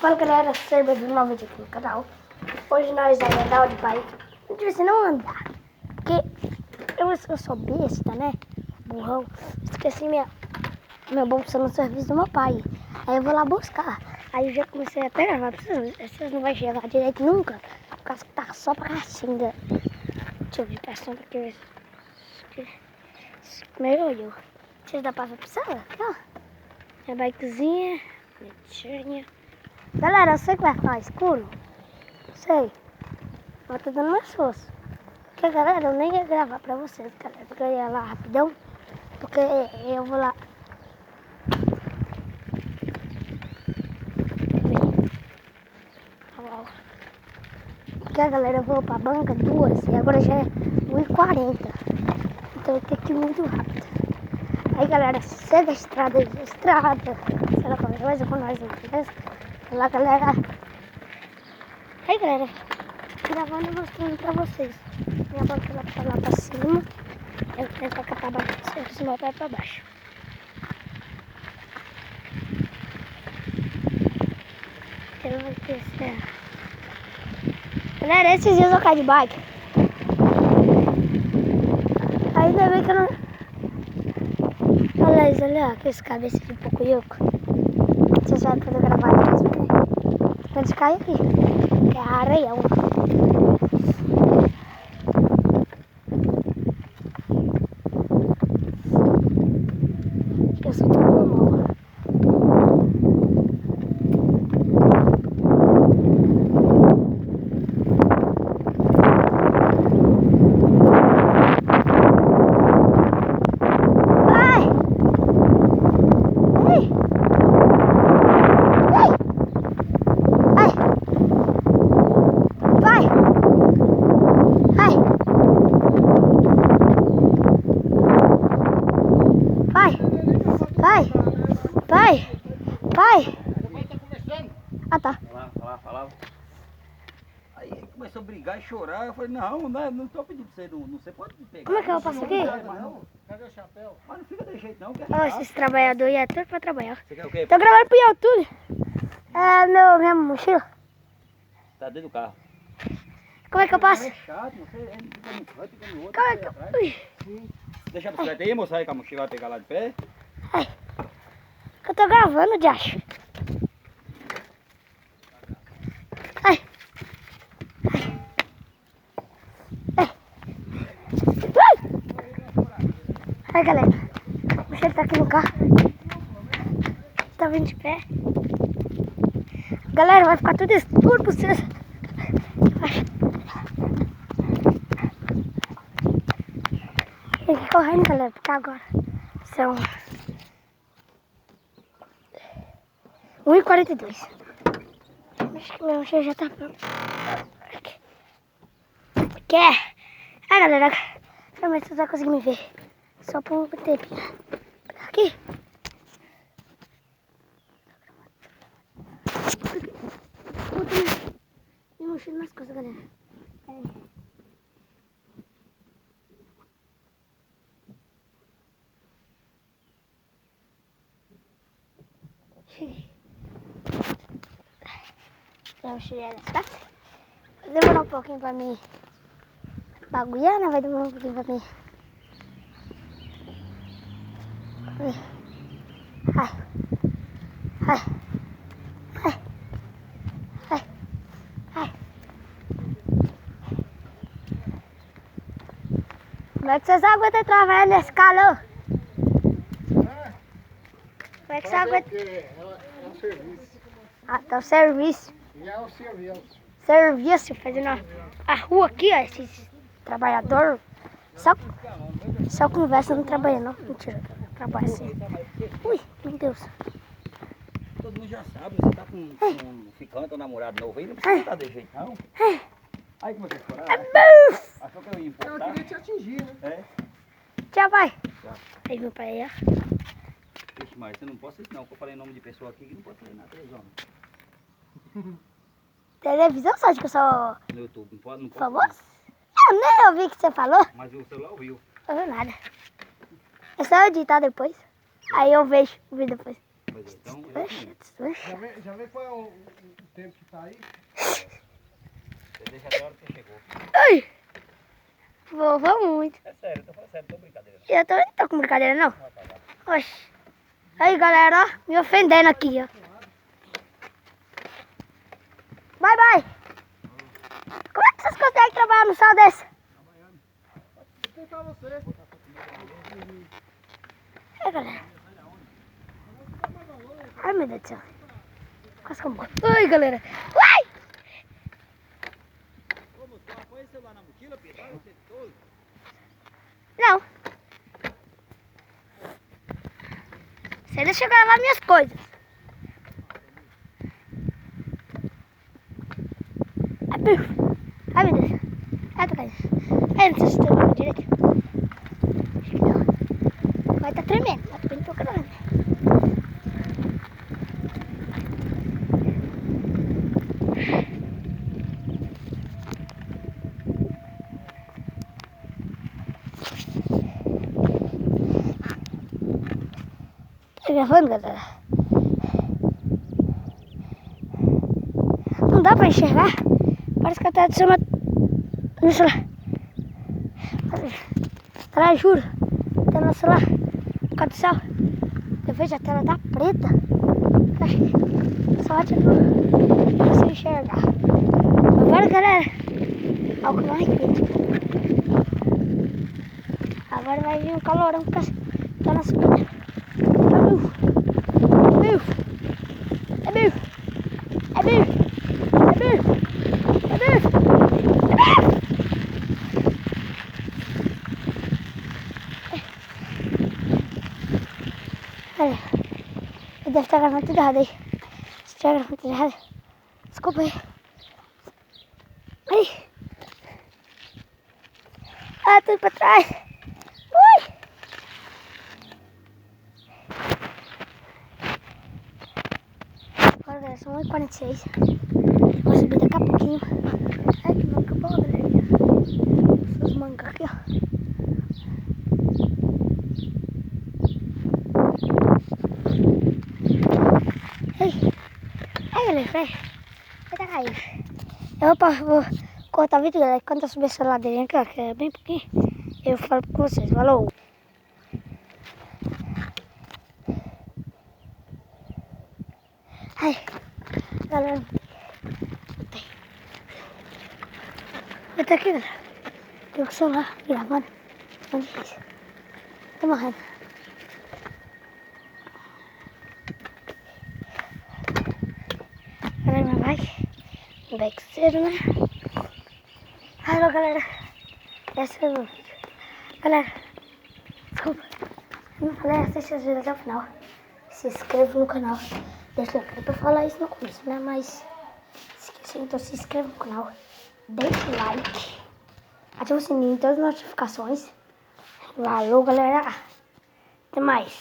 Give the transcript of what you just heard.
Fala galera, seja bem-vindo novamente aqui no canal. Hoje nós vamos andar de bike. Não devia não andar, porque eu sou besta, né? Burrão. Esqueci minha bolsa no serviço do meu pai. Aí eu vou lá buscar. Aí eu já comecei a pegar, mas vocês não vão chegar direito nunca. Por causa que tá só pra cacinga. Deixa eu ver, passando aqui. Meu olho. Vocês dá pra ver aqui, ó. Minha bikezinha, bonitinha. Galera, eu sei que vai ficar escuro. Sei. Mas tô dando mais força. Porque, galera, eu nem ia gravar pra vocês, galera. Porque eu ia lá rapidão. Porque eu vou lá. Porque, galera, eu vou pra banca 2 e agora já é 1h40. Então eu tenho que ir muito rápido. Aí, galera, segue a estrada. Sei lá qualquer coisa com nós, beleza? Vai lá, galera. Aí, galera, gravando e mostrando pra vocês. Minha banca lá pra cima. Eu tenho que pra baixo, se meu pé pra baixo. Eu vou descer. Galera, esses dias eu caí de bike. Ainda bem que eu não... Olha isso ali, ó, aqueles cabeças de pouco yoco. Vocês vão poder gravar eles, né? Eles caem aqui. É areião. Eu sou todo mal. Pai! Ah, tá. Falava. Aí ele começou a brigar e chorar. Eu falei, não tô pedindo pra você, não, você pode me pegar. Como é que eu passo aqui? Cadê o chapéu? Mas não fica desse jeito não, que é Ó, esses trabalhadores é tudo pra trabalhar. Você quer o quê? Tô gravando pro YouTube. É minha mochila. Tá dentro do carro. Como é que eu passo? É chato, você fica no canto, fica no outro. Como é que eu... Ui. Deixa a bicicleta aí, moça, aí que a mochila vai pegar lá de pé. Ai. Eu tô gravando, Josh. Ai. Ai, galera. A mochila tá aqui no carro. Tá vindo de pé. Galera, vai ficar tudo escuro pra vocês. Tem que ir correndo, galera, porque agora são 1h42. Acho que minha mochila já tá pronta. Quer? Ah, galera, calma aí, vocês vão conseguir me ver. Só por um tempinho. Aqui. Bota minha mochila nas costas, galera. Cheguei. Já mochila nas costas. Vai demorar um pouquinho pra mim bagulhar, né? Vai demorar um pouquinho pra mim. Ai. Ai. Ai. Ai. Ai. Como é que vocês aguentam trabalhar nesse calor? Como é que você aguenta? É um serviço. Ah, tá o serviço. E é um serviço. Serviço, fazendo a rua aqui, ó, esses trabalhadores. Só conversa, não trabalha não. Mentira, trabalha sim. Ui, meu Deus. Todo mundo já sabe, você tá com um ficante ou namorado novo aí, não precisa estar de jeito não. Aí começou a chorar. Achou que eu ia importar? Eu queria te atingir, né? É? Tchau, pai. Tchau. Aí meu pai é. Vixe, mas você não pode isso não, que eu falei nome de pessoa aqui que não pode fazer na televisão. Televisão, só que eu sou No YouTube, não pode famoso? Eu nem ouvi o que você falou. Mas o celular ouviu. Não ouviu nada. É só eu editar depois. Aí eu vejo o vídeo depois. Mas coisa. Então, eu assim, Já vê qual é o tempo que tá aí? você deixa até a hora que você chegou. Ai! Vovô muito. É sério, eu tô falando sério, não tô brincadeira. Eu não tô com brincadeira, não. Não vai pagar. Oxi. Aí, galera, ó. Me ofendendo aqui, ó. Bye, bye. Como é que vocês conseguem trabalhar no sol desse? Vou tentar você. É, galera. Ai, meu Deus do céu. Quase que eu morro. Ai, galera. Ai! Ô, moço, põe esse celular na mochila, Pedro. Vai, você é tolo. Não. Você deixa eu gravar minhas coisas. Ai, meu Deus. Ai, tô caindo. Ai, não sei se estou direito. Acho que não. Vai tá tremendo. Tá tremendo pra caramba. Tá gravando, galera? Não dá pra enxergar. Parece que até de cima no celular. Cara, juro. Até no celular. Por causa do céu. Eu vejo a tela tá preta. Só de você enxergar. Agora, galera. Algo mais quente. Agora vai vir um calorão que tá na subida. É bicho. É bicho. É bicho. É bicho. É bicho. Olha, eu devo estar gravando tudo errado aí. Se estiver gravando tudo errado, desculpa aí. Ai. Ah, tudo pra trás. Ui. Agora, galera, são 8h46. Vou subir daqui a pouquinho. Ai, que manga boa, galera. Essas mangas aqui, ó. Ai, galera, vai tá caindo. Eu vou cortar o vídeo, galera. Quando eu subir essa ladeirinha aqui, ó, que é bem pouquinho, eu falo com vocês. Falou! Ai, galera. Eu tô aqui, galera. Tô com o celular gravando. Muito difícil. Tô morrendo. Galera, meu bike cedo, né? Alô, galera. Esse é o meu vídeo. Galera, desculpa. Eu não falei, assiste os vídeos até o final. Se inscreva no canal. Deixa o like. Eu tô falando isso no começo, né? Mas esqueci, então se inscreva no canal. Deixa o like. Ativa o sininho, todas as notificações. Valeu, galera. Até mais.